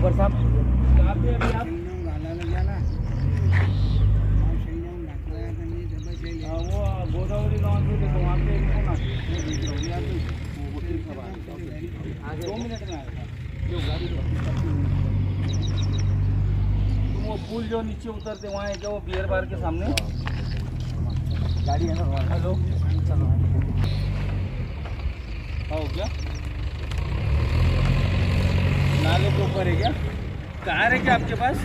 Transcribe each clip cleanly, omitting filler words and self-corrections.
ऊपर साहब कहाँ पे अभी आप? वो गोदावरी लॉन्च में देखो वहाँ पे देखो ना, 2 मिनट में आएगा जो गाड़ी तुम वो पुल जो नीचे उतरते वहाँ है क्या, वो बियर बार के सामने गाड़ी है ना। हेलो चलो हो क्या नाले के ऊपर है क्या, कार है क्या आपके पास?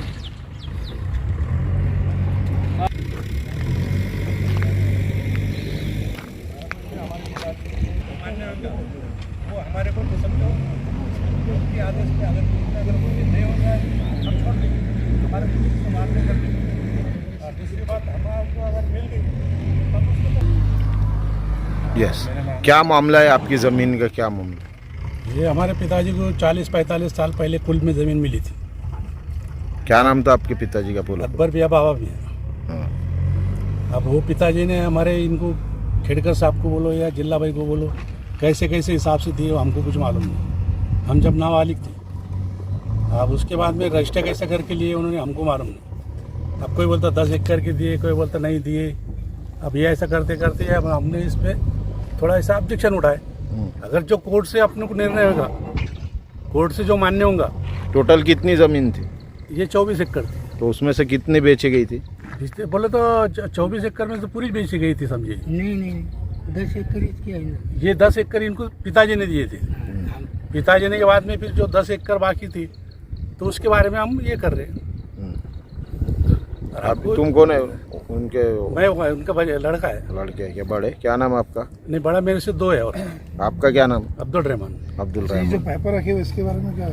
वो हमारे को समझो उसके आदेश पे अगर कोई नहीं होगा हम छोड़ देंगे, हमारे पुलिस को मारने कर देंगे। और दूसरी बात हमारे अगर मिल गई तब उसको यस, क्या मामला है आपकी ज़मीन का, क्या मामला? ये हमारे पिताजी को 40-45 साल पहले कुल में ज़मीन मिली थी। क्या नाम था आपके पिताजी का? बोलो। अकबर भैया बाबा भी है। हाँ। अब वो पिताजी ने हमारे इनको खेड़कर साहब को बोलो या जिला भाई को बोलो कैसे कैसे हिसाब से दिए हमको कुछ मालूम नहीं, हम जब नाबालिग थे। अब उसके बाद में रजिस्टर कैसे करके लिए उन्होंने हमको मालूम नहीं। अब कोई बोलता 10 एकड़ के दिए, कोई बोलता नहीं दिए। अब ये ऐसा करते करते अब हमने इस पर थोड़ा ऐसा ऑब्जेक्शन उठाए। अगर जो कोर्ट से अपने को निर्णय होगा, कोर्ट से जो मान्य होगा। टोटल कितनी ज़मीन थी? ये 24 एकड़ थी। तो उसमें से कितनी बेची गई थी? बोले तो 24 एकड़ में तो पूरी बेची गई थी समझिए। नहीं 10 एकड़ इसकी है ना। ये 10 एकड़ इनको पिताजी ने दिए थे। पिताजी ने के बाद में फिर जो 10 एकड़ बाकी थी तो उसके बारे में हम ये कर रहे हैं। आप तुम कौन है? उनके मैं उनका लड़का है। लड़के हैं क्या? बड़े? क्या नाम है आपका? नहीं बड़ा मेरे से 2 है। और आपका क्या नाम? अब्दुल रहमान। अब्दुल जो रहमान। पाइपा रखे हुए इसके बारे में क्या?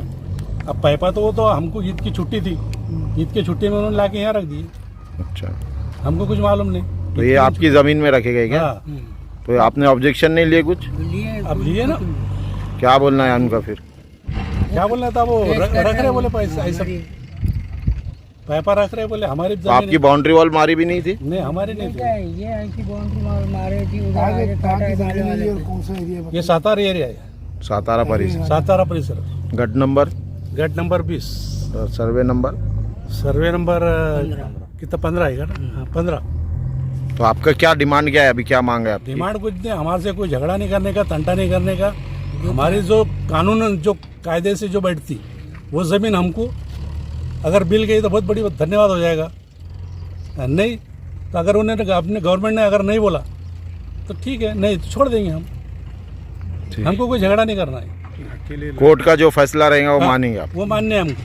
अब पाइपा तो वो तो हमको ईद की छुट्टी थी, ईद की छुट्टी में उन्होंने ला के यहाँ रख दिए। अच्छा, हमको कुछ मालूम नहीं। तो ये आपकी ज़मीन में रखे गए क्या? हाँ। तो आपने ऑब्जेक्शन नहीं लिए कुछ? अब लिए ना। क्या बोलना है उनका फिर? क्या बोलना था वो रख रहे बोले पैसा ऐसा पाइपा रख रहे बोले हमारी तो आपकी बाउंड्री वॉल मारी भी नहीं थी? नहीं हमारी नहीं थी। ये ऐसी बाउंड्री मारे थी उधर आगे काटा डालने वाले थे। ये सातारा एरिया है, सातारा परिसर। सातारा परिसर। गट नंबर? Gate number 20। और सर्वे नंबर? सर्वे नंबर कितना 15 है ना? हाँ 15। तो आपका क्या डिमांड क्या है अभी, क्या मांग है आपकी? डिमांड कुछ नहीं, हमारे से कोई झगड़ा नहीं करने का, तंटा नहीं करने का। हमारी जो कानून जो कायदे से जो बैठती वो ज़मीन हमको अगर मिल गई तो बहुत बड़ी धन्यवाद हो जाएगा। नहीं तो अगर उन्होंने अपने गवर्नमेंट ने अगर नहीं बोला तो ठीक है, नहीं तो छोड़ देंगे हम। हमको कोई झगड़ा नहीं करना है। कोर्ट का जो फैसला रहेगा वो हाँ, मानेंगे आप? वो मान्य है हमको।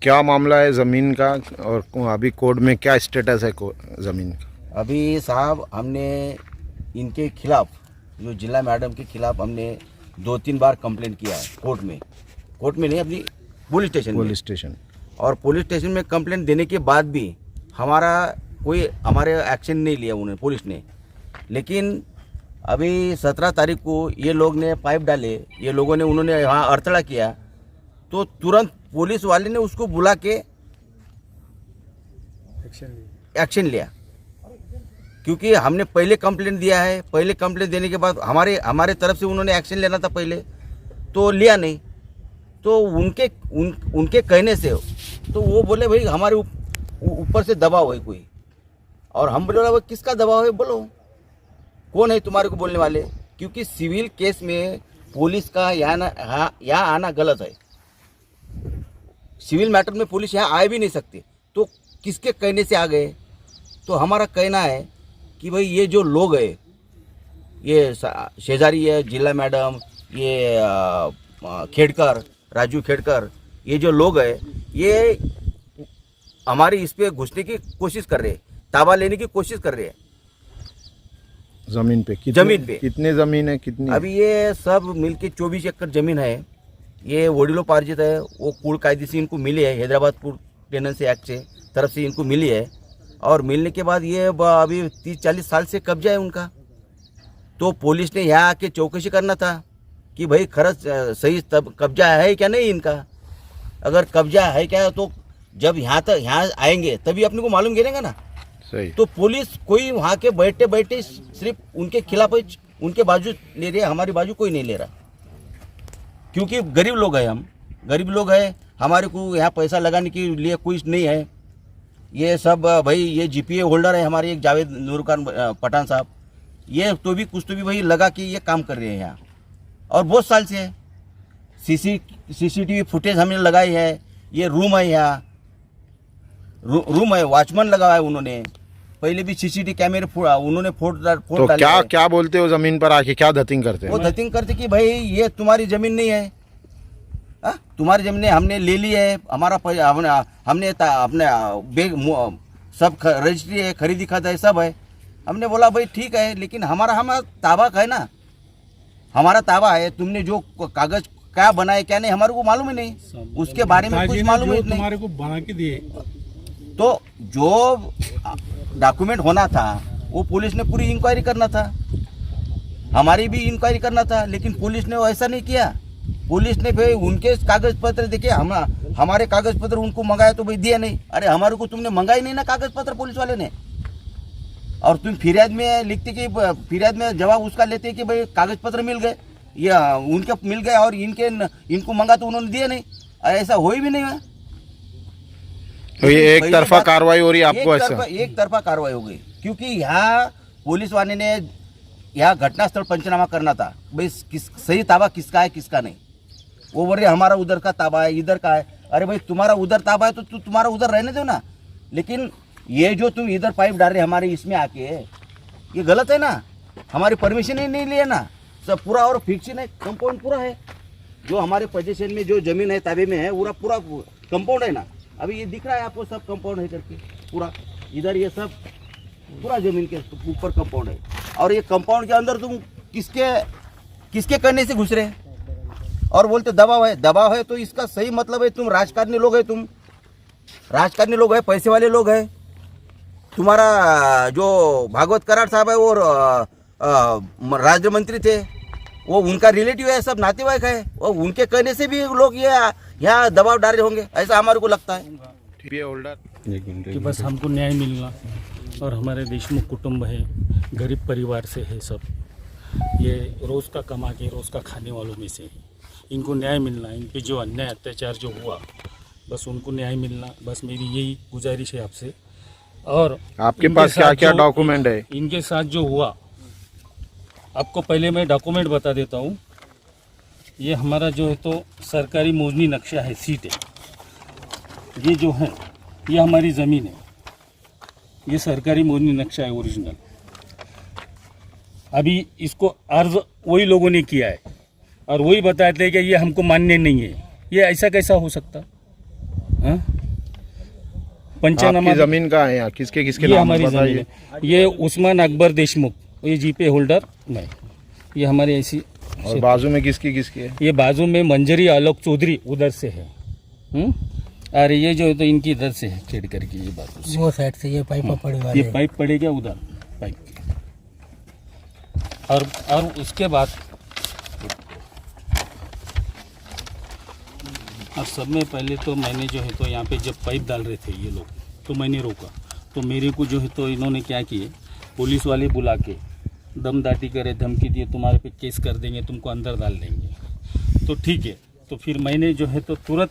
क्या मामला है ज़मीन का और अभी कोर्ट में क्या स्टेटस है ज़मीन का? अभी साहब हमने इनके खिलाफ, जो जिला मैडम के खिलाफ हमने 2-3 बार कंप्लेंट किया है कोर्ट में नहीं, अपनी पुलिस स्टेशन। और पुलिस स्टेशन में कंप्लेंट देने के बाद भी हमारे एक्शन नहीं लिया उन्होंने, पुलिस ने। लेकिन अभी 17 तारीख को ये लोग ने पाइप डाले, ये लोगों ने उन्होंने यहाँ अड़थड़ा किया तो तुरंत पुलिस वाले ने उसको बुला के एक्शन लिया। क्योंकि हमने पहले कंप्लेंट दिया है, पहले कंप्लेंट देने के बाद हमारे तरफ से उन्होंने एक्शन लेना था पहले, तो लिया नहीं। तो उनके कहने से तो वो बोले भाई हमारे ऊपर से दबाव है कोई। और हम बोले भाई किसका दबाव है, बोलो कौन है तुम्हारे को बोलने वाले। क्योंकि सिविल केस में पुलिस का यहाँ आना गलत है। सिविल मैटर में पुलिस यहाँ आ भी नहीं सकती, तो किसके कहने से आ गए। तो हमारा कहना है कि भाई ये जो लोग है, ये शेजारी है जिला मैडम, ये खेड़कर, राजू खेड़कर, ये जो लोग है ये हमारी इस पे घुसने की कोशिश कर रहे हैं, ताबा लेने की कोशिश कर रहे हैं ज़मीन पे। कितनी ज़मीन है? कितनी? अभी ये सब मिलके 24 एकड़ ज़मीन है। ये वडिलोपार्जित है, वो कुल कायदे से इनको मिली है, हैदराबाद कुल टेनेंसी एक्ट से तरफ से इनको मिली है। और मिलने के बाद ये अभी 30-40 साल से कब्जा है उनका। तो पुलिस ने यहाँ आके चौकसी करना था कि भाई खरच सही तब कब्जा है क्या नहीं इनका। अगर कब्जा है क्या तो जब यहाँ आएंगे तभी अपने को मालूम गिरेगा ना। सही। तो पुलिस कोई वहाँ के बैठे सिर्फ उनके खिलाफ उनके बाजू ले रही है, हमारी बाजू कोई नहीं ले रहा। क्योंकि गरीब लोग हैं, हम गरीब लोग हैं, हमारे को यहाँ पैसा लगाने के लिए कुछ नहीं है। ये सब भाई ये जीपीए होल्डर है हमारे एक जावेद नूर खान पठान साहब, ये तो भी कुछ तो भी भाई लगा के ये काम कर रहे हैं यहाँ, और बहुत साल से है। सीसीटीवी फुटेज हमने लगाई है। ये रूम है यहाँ, रूम है, वॉचमैन लगा है उन्होंने, पहले भी सीसीटीवी कैमरे उन्होंने फोड़ तो क्या बोलते हो जमीन पर आके, क्या धतिंग करते हैं? वो धतिंग करते कि भाई ये तुम्हारी जमीन नहीं है, तुम्हारी जमीन हमने ले ली है, हमारा हमने अपने सब रजिस्ट्री है, खरीदी खाता है, सब है। हमने बोला भाई ठीक है, लेकिन हमारा ताबा है ना, हमारा ताबा है, तुमने जो कागज क्या बनाए क्या नहीं हमारे को मालूम ही नहीं, उसके बारे में कुछ मालूम ही नहीं। तुम्हारे को बना के दिए तो जो डॉक्यूमेंट होना था वो पुलिस ने पूरी इंक्वायरी करना था, हमारी भी इंक्वायरी करना था, लेकिन पुलिस ने वो ऐसा नहीं किया। पुलिस ने भाई उनके कागज पत्र देखे, हमारे कागज पत्र उनको मंगाया तो भाई दिया नहीं। अरे हमारे को तुमने मंगाई नहीं ना कागज पत्र पुलिस वाले ने, और तुम फिरियाद में लिखते कि फिरियाद में जवाब उसका लेते कि भाई कागज पत्र मिल गए, या उनके मिल गए और इनको मंगा तो उन्होंने दिया नहीं। ऐसा हो ही भी नहीं है। तो ये एक तरफा कार्रवाई हो रही है आपको? ऐसा एक तरफा कार्रवाई हो गई, क्योंकि यहाँ पुलिस वाले ने यहाँ घटनास्थल पंचनामा करना था, भाई सही ताबा किसका है किसका नहीं। वो बोल रहे हमारा उधर का ताबा है, इधर का है। अरे भाई तुम्हारा उधर ताबा है तो तुम्हारा उधर रहने दो ना, लेकिन ये जो तुम इधर पाइप डाल रहे हमारे इसमें आके, ये गलत है ना, हमारी परमिशन ही नहीं लिए ना। सब पूरा और फिक्सिंग है, कंपाउंड पूरा है, जो हमारे पोजीशन में जो जमीन है ताबे में है पूरा कंपाउंड है ना। अभी ये दिख रहा है आपको सब कंपाउंड है करके पूरा, इधर ये सब पूरा जमीन के ऊपर कंपाउंड है, और ये कंपाउंड के अंदर तुम किसके करने से घुस रहे और बोलते दबाव है। तो इसका सही मतलब है तुम राजकारणी लोग है, तुम राजकारणी लोग है, पैसे वाले लोग है। तुम्हारा जो भागवत कराड़ साहब है वो राज्य मंत्री थे, वो उनका रिलेटिव है, सब नातेवाईक है, और उनके कहने से भी लोग ये यहाँ दबाव डाल रहे होंगे, ऐसा हमारे को लगता है। कि बस हमको न्याय मिलना, और हमारे देशमुख कुटुंब है, गरीब परिवार से है सब, ये रोज़ का कमा के रोज़ का खाने वालों में से है। इनको न्याय मिलना, इन पे जो अन्याय अत्याचार जो हुआ, बस उनको न्याय मिलना, बस मेरी यही गुजारिश है आपसे। और आपके पास क्या क्या डॉक्यूमेंट है? इनके साथ जो हुआ, आपको पहले मैं डॉक्यूमेंट बता देता हूँ। ये हमारा जो है तो सरकारी मौजनी नक्शा है, सीट है, ये जो है ये हमारी ज़मीन है, ये सरकारी मौजनी नक्शा है ओरिजिनल। अभी इसको अर्ज वही लोगों ने किया है, और वही बताते हैं कि ये हमको मान्य नहीं है। ये ऐसा कैसा हो सकता? हाँ, पंचनामा ज़मीन का है यहाँ, किसके ये हमारी ज़मीन है। ये उस्मान अकबर देशमुख, ये जीपे होल्डर नहीं, ये हमारे ऐसी। और बाजू में किसकी है? ये बाजू में मंजरी आलोक चौधरी उधर से है, और ये जो है तो इनकी इधर से है, खेड़ करके ये बाजू से, वो साइड से ये पाइप पड़ेगा, ये पाइप पड़ेगा उधर पाइप। और उसके बाद और सब में पहले तो मैंने जो है तो यहाँ पे जब पाइप डाल रहे थे ये लोग, तो मैंने रोका, तो मेरे को जो है तो इन्होंने क्या किए, पुलिस वाले बुला के दमदाटी करे, धमकी दिए, तुम्हारे पे केस कर देंगे, तुमको अंदर डाल देंगे। तो ठीक है, तो फिर मैंने जो है तो तुरंत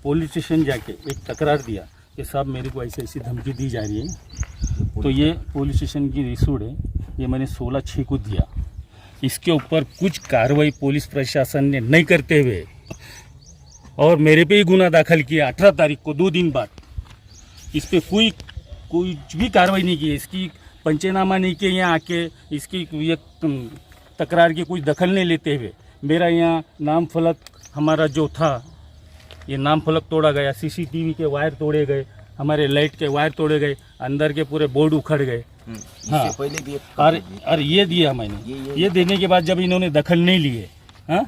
पुलिस स्टेशन जाके एक तकरार दिया कि साहब मेरे को ऐसी ऐसी धमकी दी जा रही है। तो ये पुलिस स्टेशन की रिसूड है, ये मैंने 16/6 को दिया। इसके ऊपर कुछ कार्रवाई पुलिस प्रशासन ने नहीं करते हुए और मेरे पे ही गुना दाखिल किया 18 तारीख को, 2 दिन बाद। इस पर कोई भी कार्रवाई नहीं की, इसकी पंचनामा नहीं किए, यहाँ आके इसकी ये तकरार की कुछ दखल नहीं लेते हुए मेरा यहाँ नाम फलक हमारा जो था, ये नाम फलक तोड़ा गया, सीसीटीवी के वायर तोड़े गए, हमारे लाइट के वायर तोड़े गए, अंदर के पूरे बोर्ड उखड़ गए। हाँ, और ये दिया मैंने, ये देने के बाद जब इन्होंने दखल नहीं लिए, हाँ,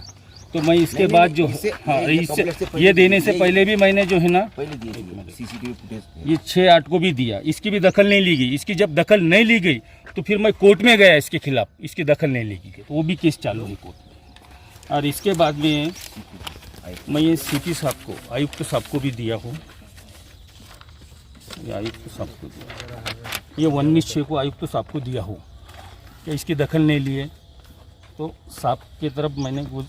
तो मैं इसके बाद जो हाँ इससे ये देने से पहले भी मैंने जो है ना सीसीटीवी फुटेज ये 6/8 को भी दिया, इसकी भी दखल नहीं ली गई। इसकी जब दखल नहीं ली गई तो फिर मैं कोर्ट में गया इसके खिलाफ, इसकी दखल नहीं ली गई, तो वो भी केस चालू है कोर्ट में। और इसके बाद में मैं ये सीपी साहब को, आयुक्त साहब को भी दिया हूँ, ये आयुक्त साहब को दिया, ये 19/6 को आयुक्त साहब को दिया हूँ कि इसकी दखल नहीं लिए। तो साहब की तरफ मैंने वो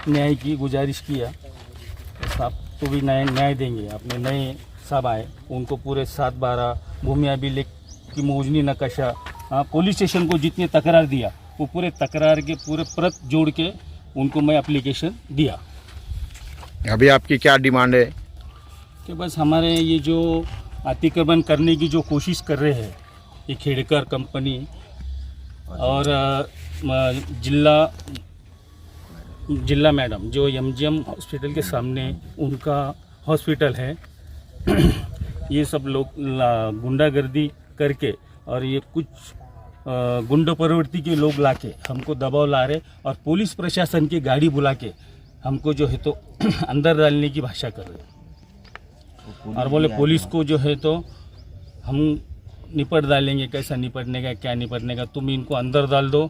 न्याय की गुजारिश किया, तो साहब तो भी न्याय देंगे। अपने नए साहब आए, उनको पूरे 7/12 भूमि अभिलेख की मोजनी नक्शा, पुलिस स्टेशन को जितने तकरार दिया वो पूरे तकरार के पूरे प्रत जोड़ के उनको मैं एप्लीकेशन दिया। अभी आपकी क्या डिमांड है? कि बस हमारे ये जो अतिक्रमण करने की जो कोशिश कर रहे हैं ये खेड़कर कंपनी और जिला मैडम जो MGM हॉस्पिटल के सामने उनका हॉस्पिटल है, ये सब लोग गुंडागर्दी करके और ये कुछ गुंडा प्रवृत्ति के लोग लाके हमको दबाव ला रहे और पुलिस प्रशासन की गाड़ी बुला के हमको जो है तो अंदर डालने की भाषा कर रहे और बोले पुलिस को जो है तो हम निपट डालेंगे। कैसा निपटने का, क्या निपटने का, तुम इनको अंदर डाल दो,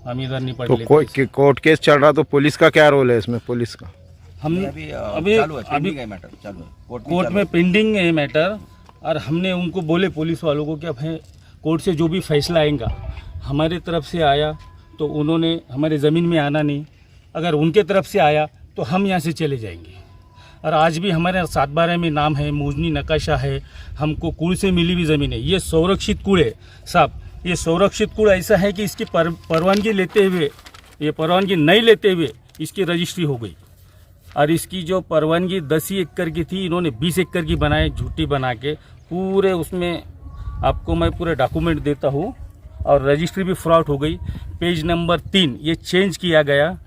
हम इधर निपट तो लेंगे। कोर्ट केस चल रहा, तो पुलिस का क्या रोल है इसमें? पुलिस का हम अभी कोर्ट में पेंडिंग है मैटर और हमने उनको बोले पुलिस वालों को कि अब है कोर्ट से जो भी फैसला आएगा हमारे तरफ से आया तो उन्होंने हमारे ज़मीन में आना नहीं, अगर उनके तरफ से आया तो हम यहाँ से चले जाएंगे। और आज भी हमारे 7/12 में नाम है, मोजनी नक्शा है, हमको कुड़ से मिली हुई ज़मीन है। ये संरक्षित कुड़ है साहब, ये संरक्षित कुड़ ऐसा है कि इसकी परवानगी लेते हुए, ये परवानगी नहीं लेते हुए इसकी रजिस्ट्री हो गई और इसकी जो परवानगी 10 ही एकड़ की थी इन्होंने 20 एकड़ की बनाए, झूठी बना के पूरे उसमें आपको मैं पूरे डॉक्यूमेंट देता हूँ और रजिस्ट्री भी फ्रॉड हो गई। पेज नंबर 3 ये चेंज किया गया,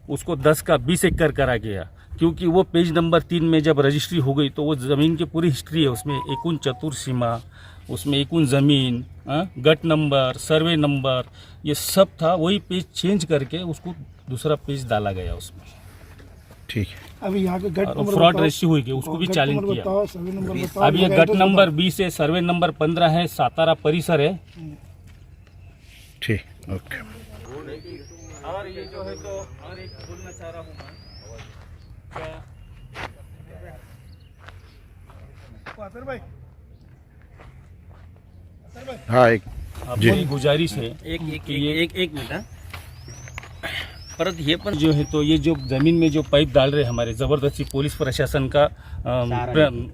उसको 10 का 20 एकड़ करा गया, क्योंकि वो पेज नंबर 3 में जब रजिस्ट्री हो गई तो वो ज़मीन की पूरी हिस्ट्री है, उसमें एकूण चतुर्सीमा, उसमें एकूण ज़मीन, गट नंबर, सर्वे नंबर, ये सब था। वही पेज चेंज करके उसको दूसरा पेज डाला गया उसमें। ठीक है। अभी यहाँ के गट नंबर फ्रॉड रजिस्ट्री हुई, उसको भी चैलेंज किया। अब ये गट नंबर 20 है, सर्वे नंबर 15 है, सातारा परिसर है। ठीक, ओके। और ये जो है तो और एक बोलना चाह रहा हूँ मैं, हाँ, एक आपकी गुजारिश है एक मिनट परत ये पर जो है तो ये जो जमीन में जो पाइप डाल रहे हमारे ज़बरदस्ती पुलिस प्रशासन का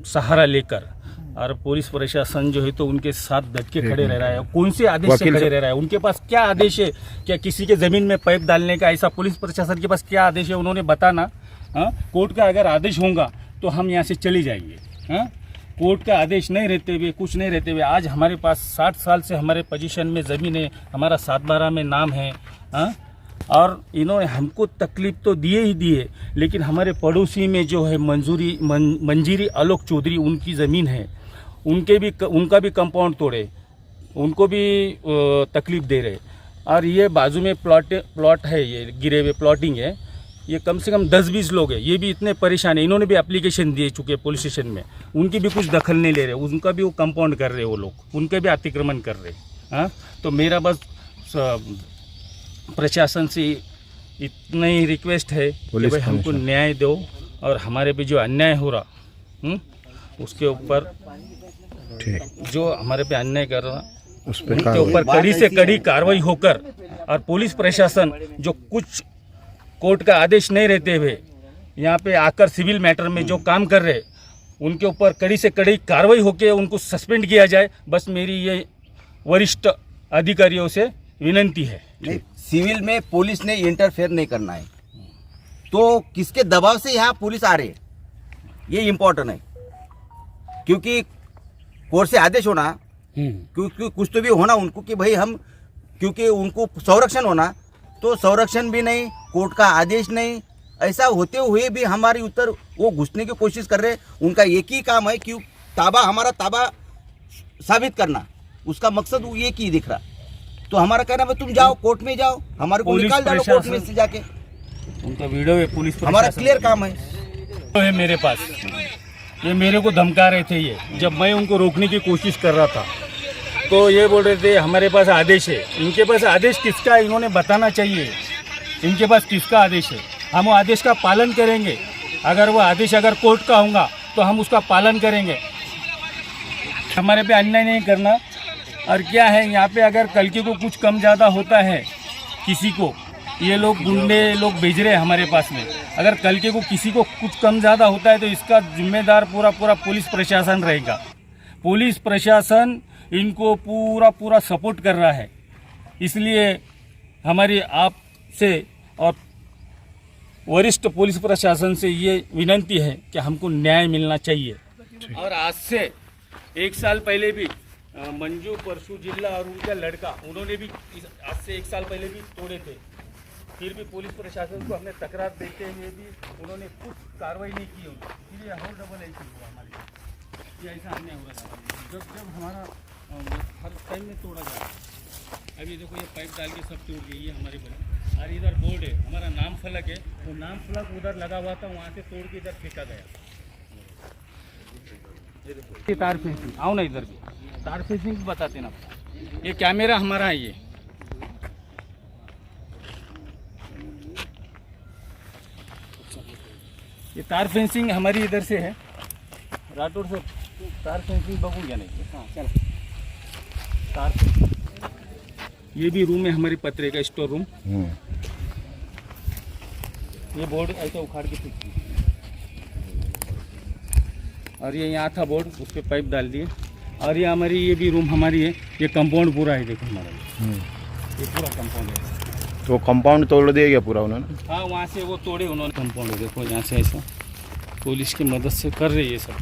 सहारा लेकर, और पुलिस प्रशासन जो है तो उनके साथ डट के खड़े रह रहा है। कौन से आदेश से खड़े रह रहा है? उनके पास क्या आदेश है? क्या किसी के जमीन में पाइप डालने का ऐसा पुलिस प्रशासन के पास क्या आदेश है? उन्होंने बताना। कोर्ट का अगर आदेश होगा तो हम यहाँ से चले जाएंगे। कोर्ट का आदेश नहीं रहते हुए, कुछ नहीं रहते हुए, आज हमारे पास 60 साल से हमारे पोजीशन में ज़मीन है, हमारा 7/12 में नाम है। और इन्होंने हमको तकलीफ तो दिए ही दिए, लेकिन हमारे पड़ोसी में जो है मंजीरी आलोक चौधरी, उनकी ज़मीन है, उनका भी कंपाउंड तोड़े, उनको भी तकलीफ दे रहे। और ये बाजू में प्लॉट है, ये गिरे हुए प्लॉटिंग है, ये कम से कम 10-20 लोग हैं, ये भी इतने परेशान है। इन्होंने भी एप्लीकेशन दिए चुके पुलिस स्टेशन में, उनकी भी कुछ दखल नहीं ले रहे, उनका भी वो कंपाउंड कर रहे, वो लोग उनके भी अतिक्रमण कर रहे। तो मेरा बस प्रशासन से इतना ही रिक्वेस्ट है कि भाई हमको न्याय दो और हमारे पे जो अन्याय हो रहा उसके ऊपर जो हमारे पे अन्याय कर रहा उसके ऊपर कड़ी से कड़ी कार्रवाई होकर, और पुलिस प्रशासन जो कुछ कोर्ट का आदेश नहीं रहते हुए यहाँ पे आकर सिविल मैटर में जो काम कर रहे उनके ऊपर कड़ी से कड़ी कार्रवाई होकर उनको सस्पेंड किया जाए। बस मेरी ये वरिष्ठ अधिकारियों से विनंती है। सिविल में पुलिस ने इंटरफेयर नहीं करना है, तो किसके दबाव से यहाँ पुलिस आ रही है ये इम्पोर्टेंट है, क्योंकि कोर्ट से आदेश होना, क्योंकि कुछ तो भी होना उनको कि भाई हम, क्योंकि उनको संरक्षण होना, तो संरक्षण भी नहीं, कोर्ट का आदेश नहीं, ऐसा होते हुए भी हमारे उत्तर वो घुसने की कोशिश कर रहे। उनका एक ही काम है कि हमारा ताबा साबित करना, उसका मकसद वो एक ही दिख रहा। तो हमारा कहना है तुम जाओ कोर्ट में जाओ, हमारे को निकाल डालो कोर्ट में से जाके, उनका वीडियो है, पुलिस हमारा क्लियर काम है मेरे पास। ये मेरे को धमका रहे थे, ये जब मैं उनको रोकने की कोशिश कर रहा था तो ये बोल रहे थे हमारे पास आदेश है। इनके पास आदेश किसका है इन्होंने बताना चाहिए, इनके पास किसका आदेश है। हम वो आदेश का पालन करेंगे, अगर वो आदेश अगर कोर्ट का होगा तो हम उसका पालन करेंगे। हमारे पे अन्याय नहीं करना। और क्या है यहाँ पे अगर कल के को कुछ कम ज़्यादा होता है किसी को, ये लोग गुंडे लोग भेज रहे हैं हमारे पास में। अगर कल के को किसी को कुछ कम ज़्यादा होता है तो इसका जिम्मेदार पूरा पुलिस प्रशासन रहेगा। पुलिस प्रशासन इनको पूरा सपोर्ट कर रहा है। इसलिए हमारी आपसे और वरिष्ठ पुलिस प्रशासन से ये विनती है कि हमको न्याय मिलना चाहिए। और आज से 1 साल पहले भी मंजू परशु जिला और उनका लड़का उन्होंने भी आज से 1 साल पहले भी तोड़े थे। फिर भी पुलिस प्रशासन को हमने तकरार देते हुए भी उन्होंने कुछ कार्रवाई नहीं की। इसलिए और डबल ऐसी हुआ हमारे ये ऐसा अन्याय हो रहा है। जब हमारा हर टाइम में तोड़ा जा रहा है। अभी देखो ये पाइप डाल के सब टूट गई। ये हमारे बने और इधर बोर्ड है, हमारा नाम फलक है, वो नाम फलक उधर लगा हुआ था, वहाँ से तोड़ के इधर फेंका गया। ये तार फेंसिंग आओ ना, इधर भी तार फेंसिंग बताते ना। ये कैमरा हमारा है। ये तार फेंसिंग हमारी इधर से है, राठौड़ से तार फेंसिंग बगू गया नहीं। हाँ चलो तार फेंसिंग। ये भी रूम है हमारी पत्रे का स्टोर रूम। ये बोर्ड ऐसा उखाड़ के फेंक दिया और ये यहाँ था बोर्ड, उस पर पाइप डाल दिए। और ये हमारी ये भी रूम हमारी है। ये कंपाउंड पूरा है, देखो हमारा ये पूरा कंपाउंड है। तो कंपाउंड तोड़ दिया गया पूरा उन्होंने? हाँ वहाँ से वो तोड़े उन्होंने कंपाउंड। देखो यहाँ से ऐसा पुलिस की मदद से कर रही है सब।